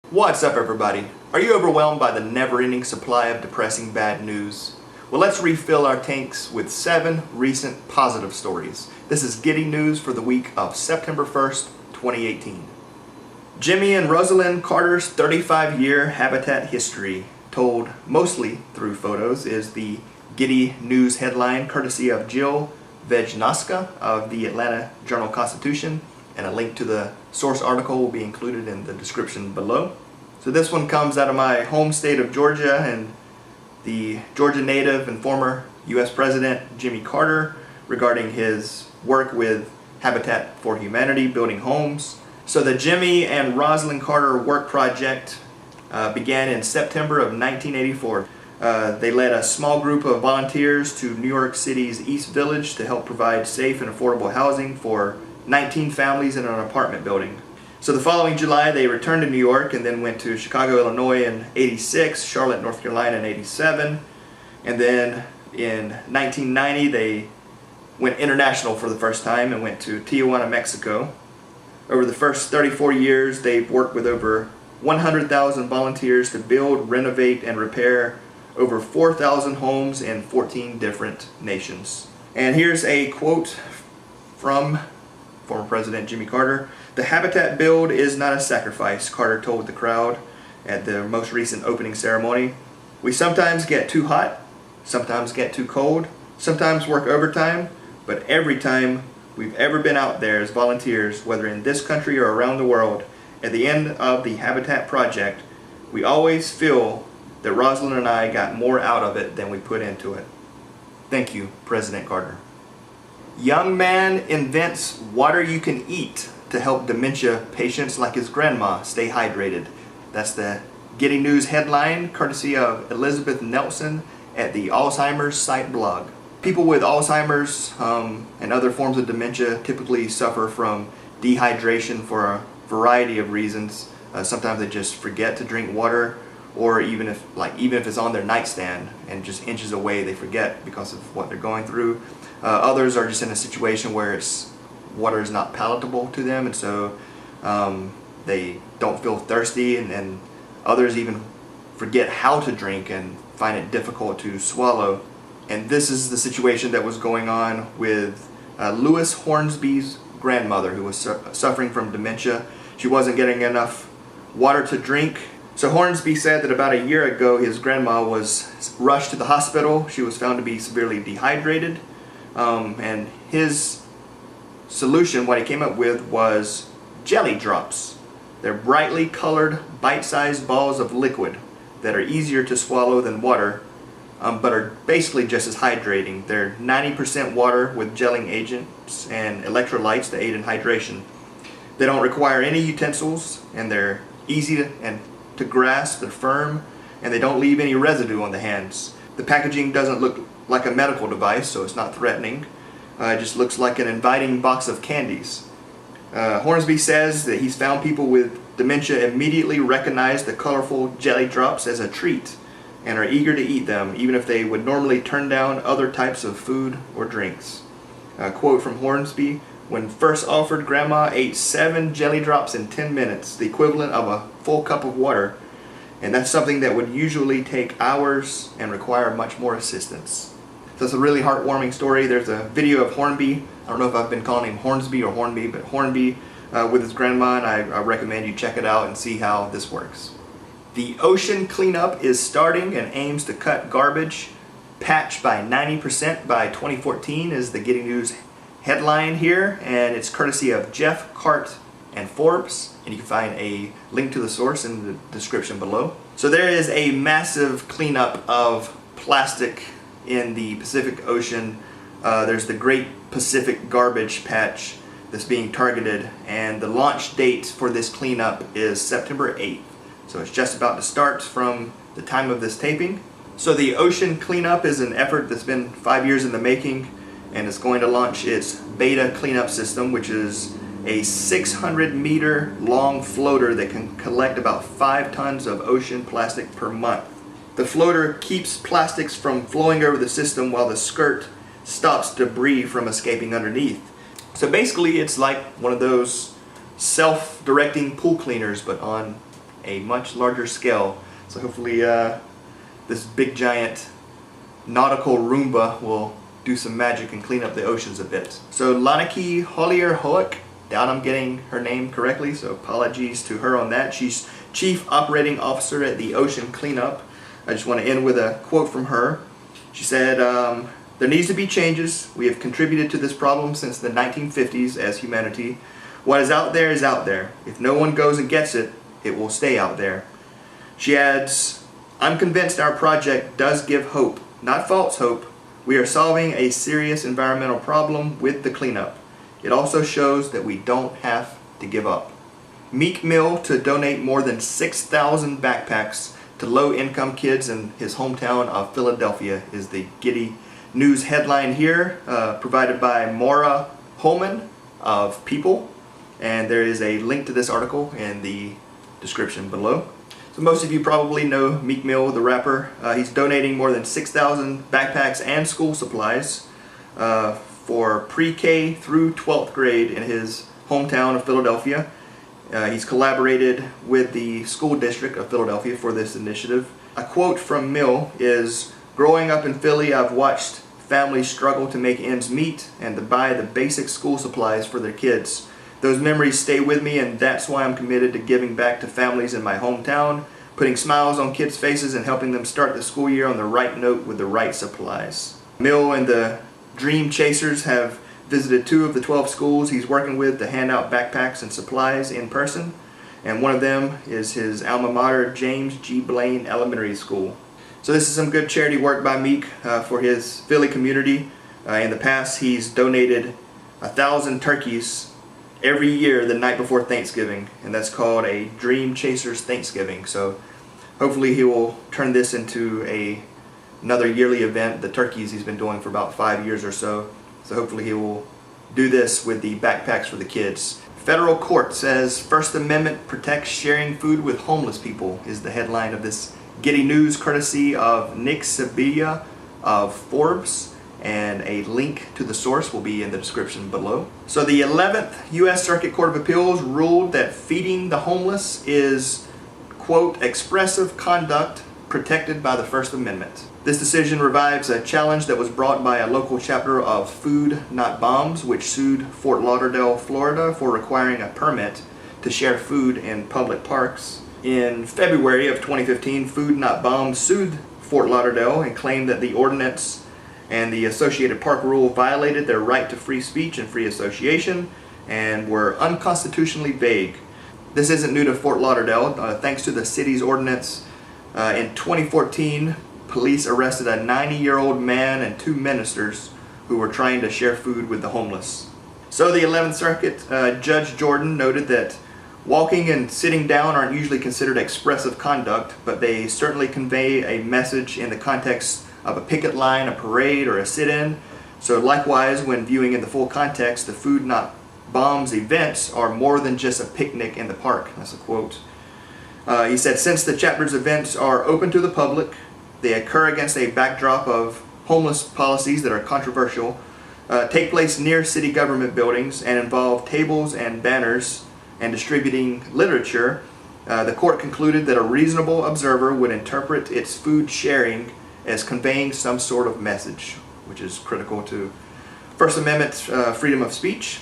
What's up, everybody? Are you overwhelmed by the never-ending supply of depressing bad news? Well, let's refill our tanks with 7 recent positive stories. This is Giddy News for the week of September 1st, 2018. Jimmy and Rosalynn Carter's 35-year habitat history, told mostly through photos, is the Giddy News headline, courtesy of Jill Vejnoska of the Atlanta Journal-Constitution, and a link to the source article will be included in the description below. So this one comes out of my home state of Georgia, and the Georgia native and former U.S. President Jimmy Carter regarding his work with Habitat for Humanity, building homes. So the Jimmy and Rosalynn Carter work project began in September of 1984. They led a small group of volunteers to New York City's East Village to help provide safe and affordable housing for 19 families in an apartment building. So the following July they returned to New York and then went to Chicago, Illinois in '86, Charlotte, North Carolina in '87, and then in 1990 they went international for the first time and went to Tijuana, Mexico. Over the first 34 years they've worked with over 100,000 volunteers to build, renovate, and repair over 4,000 homes in 14 different nations. And here's a quote from former President Jimmy Carter. "The habitat build is not a sacrifice," Carter told the crowd at the most recent opening ceremony. "We sometimes get too hot, sometimes get too cold, sometimes work overtime, but every time we've ever been out there as volunteers, whether in this country or around the world, at the end of the Habitat project, we always feel that Rosalynn and I got more out of it than we put into it." Thank you, President Carter. Young man invents water you can eat to help dementia patients like his grandma stay hydrated. That's the Giddy News headline, courtesy of Elizabeth Nelson at the Alzheimer's Site blog. People with Alzheimer's and other forms of dementia typically suffer from dehydration for a variety of reasons. Sometimes they just forget to drink water, or even if it's on their nightstand and just inches away, they forget because of what they're going through. Others are just in a situation where water is not palatable to them, and so they don't feel thirsty, and others even forget how to drink and find it difficult to swallow. And this is the situation that was going on with Louis Hornsby's grandmother, who was suffering from dementia. She wasn't getting enough water to drink. So Hornsby said that about a year ago his grandma was rushed to the hospital. She was found to be severely dehydrated. And his solution, what he came up with, was jelly drops. They're brightly colored, bite-sized balls of liquid that are easier to swallow than water, but are basically just as hydrating. They're 90% water with gelling agents and electrolytes to aid in hydration. They don't require any utensils, and they're easy to grasp, they're firm, and they don't leave any residue on the hands. The packaging doesn't look like a medical device, so it's not threatening. It just looks like an inviting box of candies. Hornsby says that he's found people with dementia immediately recognize the colorful jelly drops as a treat and are eager to eat them, even if they would normally turn down other types of food or drinks. A quote from Hornsby: "When first offered, Grandma ate 7 jelly drops in 10 minutes, the equivalent of a full cup of water. And that's something that would usually take hours and require much more assistance." So it's a really heartwarming story. There's a video of Hornby. I don't know if I've been calling him Hornsby or Hornby, but Hornby with his grandma, and I recommend you check it out and see how this works. The ocean cleanup is starting and aims to cut garbage patch by 90% by 2014 is the Giddy News headline here, and it's courtesy of Jeff Cart and Forbes, and you can find a link to the source in the description below. So there is a massive cleanup of plastic in the Pacific Ocean. There's the Great Pacific Garbage Patch that's being targeted, and the launch date for this cleanup is September 8th. So it's just about to start from the time of this taping. So the ocean cleanup is an effort that's been 5 years in the making, and it's going to launch its beta cleanup system, which is a 600-meter long floater that can collect about 5 tons of ocean plastic per month. The floater keeps plastics from flowing over the system while the skirt stops debris from escaping underneath. So basically it's like one of those self-directing pool cleaners, but on a much larger scale. So hopefully this big giant nautical Roomba will do some magic and clean up the oceans a bit. So Laniki Hollier-Hoek, doubt I'm getting her name correctly, so apologies to her on that. She's Chief Operating Officer at the Ocean Cleanup. I just want to end with a quote from her. She said, there needs to be changes. We have contributed to this problem since the 1950s as humanity. What is out there is out there. If no one goes and gets it, it will stay out there. She adds, I'm convinced our project does give hope, not false hope. We are solving a serious environmental problem with the cleanup. It also shows that we don't have to give up. Meek Mill to donate more than 6,000 backpacks to low-income kids in his hometown of Philadelphia is the Giddy News headline here, provided by Maura Holman of People. And there is a link to this article in the description below. So most of you probably know Meek Mill, the rapper. He's donating more than 6,000 backpacks and school supplies for pre-K through 12th grade in his hometown of Philadelphia. He's collaborated with the school district of Philadelphia for this initiative. A quote from Mill is, growing up in Philly, I've watched families struggle to make ends meet and to buy the basic school supplies for their kids. Those memories stay with me, and that's why I'm committed to giving back to families in my hometown, putting smiles on kids' faces and helping them start the school year on the right note with the right supplies. Mill and the Dream Chasers have visited 2 of the 12 schools he's working with to hand out backpacks and supplies in person, and one of them is his alma mater, James G. Blaine Elementary School. So this is some good charity work by Meek for his Philly community. In the past, he's donated 1,000 turkeys every year the night before Thanksgiving, and that's called a Dream Chasers Thanksgiving. So hopefully he will turn this into another yearly event, the turkeys he's been doing for about 5 years or so. So hopefully he will do this with the backpacks for the kids. Federal court says First Amendment protects sharing food with homeless people is the headline of this Giddy News, courtesy of Nick Sabia of Forbes. And a link to the source will be in the description below. So the 11th U.S. Circuit Court of Appeals ruled that feeding the homeless is, quote, expressive conduct protected by the First Amendment. This decision revives a challenge that was brought by a local chapter of Food Not Bombs, which sued Fort Lauderdale, Florida for requiring a permit to share food in public parks. In February of 2015, Food Not Bombs sued Fort Lauderdale and claimed that the ordinance and the associated park rule violated their right to free speech and free association and were unconstitutionally vague. This isn't new to Fort Lauderdale. Thanks to the city's ordinance, in 2014, police arrested a 90-year-old man and 2 ministers who were trying to share food with the homeless. So the 11th Circuit, Judge Jordan noted that walking and sitting down aren't usually considered expressive conduct, but they certainly convey a message in the context of a picket line, a parade, or a sit-in. So likewise, when viewing in the full context, the Food Not Bombs events are more than just a picnic in the park. That's a quote. He said, since the chapter's events are open to the public, they occur against a backdrop of homeless policies that are controversial, take place near city government buildings, and involve tables and banners and distributing literature, the court concluded that a reasonable observer would interpret its food sharing as conveying some sort of message, which is critical to First Amendment freedom of speech.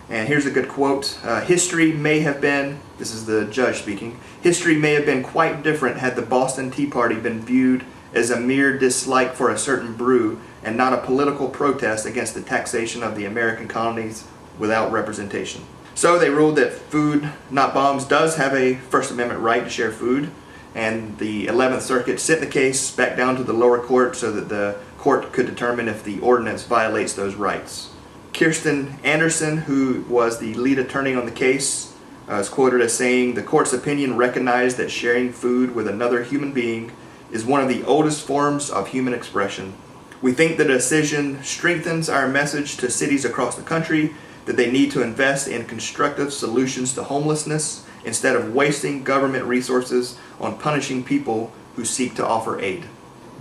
And here's a good quote. History may have been, this is the judge speaking, history may have been quite different had the Boston Tea Party been viewed as a mere dislike for a certain brew and not a political protest against the taxation of the American colonies without representation. So they ruled that Food Not Bombs does have a First Amendment right to share food, and the 11th Circuit sent the case back down to the lower court so that the court could determine if the ordinance violates those rights. Kirsten Anderson, who was the lead attorney on the case, is quoted as saying, the court's opinion recognized that sharing food with another human being is one of the oldest forms of human expression. We think the decision strengthens our message to cities across the country that they need to invest in constructive solutions to homelessness instead of wasting government resources on punishing people who seek to offer aid.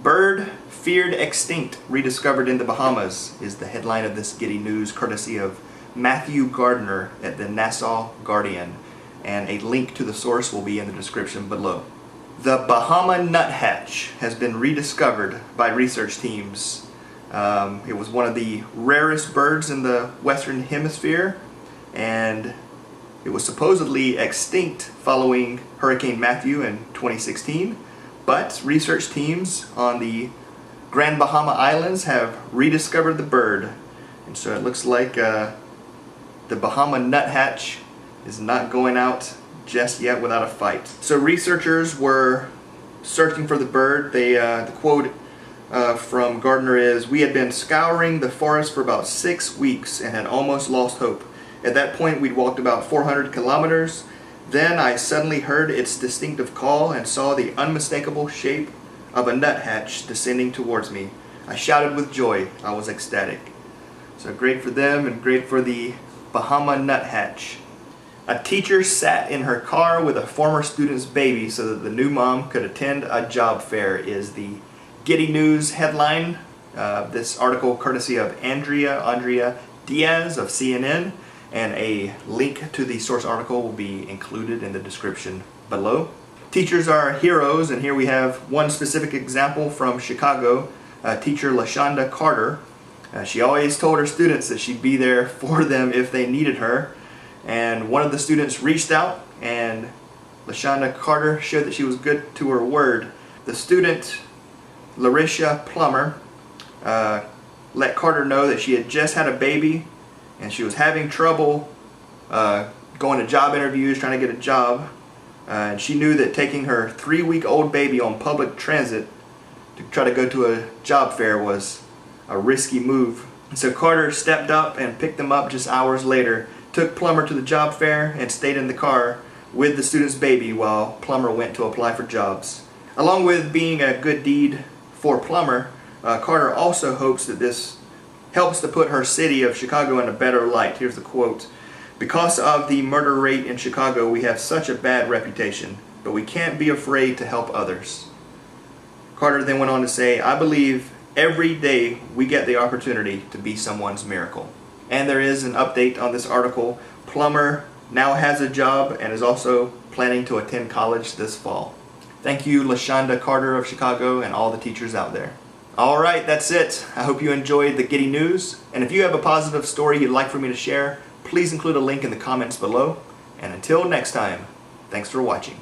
Bird feared extinct, rediscovered in the Bahamas is the headline of this Giddy News, courtesy of Matthew Gardner at the Nassau Guardian. and a link to the source will be in the description below. The Bahama nuthatch has been rediscovered by research teams. It was one of the rarest birds in the Western Hemisphere, and it was supposedly extinct following Hurricane Matthew in 2016, but research teams on the Grand Bahama Islands have rediscovered the bird, and so it looks like the Bahama nuthatch is not going out just yet without a fight. So researchers were searching for the bird. The quote from Gardner is, "We had been scouring the forest for about 6 weeks and had almost lost hope. At that point we'd walked about 400 kilometers. Then I suddenly heard its distinctive call and saw the unmistakable shape of a nuthatch descending towards me. I shouted with joy. I was ecstatic." So great for them and great for the Bahama nuthatch. A teacher sat in her car with a former student's baby so that the new mom could attend a job fair is the Getty News headline. This article courtesy of Andrea Diaz of CNN, and a link to the source article will be included in the description below. Teachers are heroes, and here we have one specific example from Chicago. Teacher Rosalynn Carter. She always told her students that she'd be there for them if they needed her. And one of the students reached out, and Rosalynn Carter showed that she was good to her word. The student, Larisha Plummer, let Carter know that she had just had a baby and she was having trouble going to job interviews, trying to get a job. And she knew that taking her 3-week-old baby on public transit to try to go to a job fair was a risky move. So Carter stepped up and picked them up just hours later, took Plummer to the job fair, and stayed in the car with the student's baby while Plummer went to apply for jobs. Along with being a good deed for Plummer, Carter also hopes that this helps to put her city of Chicago in a better light. Here's the quote: "Because of the murder rate in Chicago, we have such a bad reputation, but we can't be afraid to help others." Carter then went on to say, "I believe every day we get the opportunity to be someone's miracle." And there is an update on this article. Plummer now has a job and is also planning to attend college this fall. Thank you, Rosalynn Carter of Chicago, and all the teachers out there. Alright, that's it. I hope you enjoyed the Getty News, and if you have a positive story you'd like for me to share, please include a link in the comments below. And until next time, thanks for watching.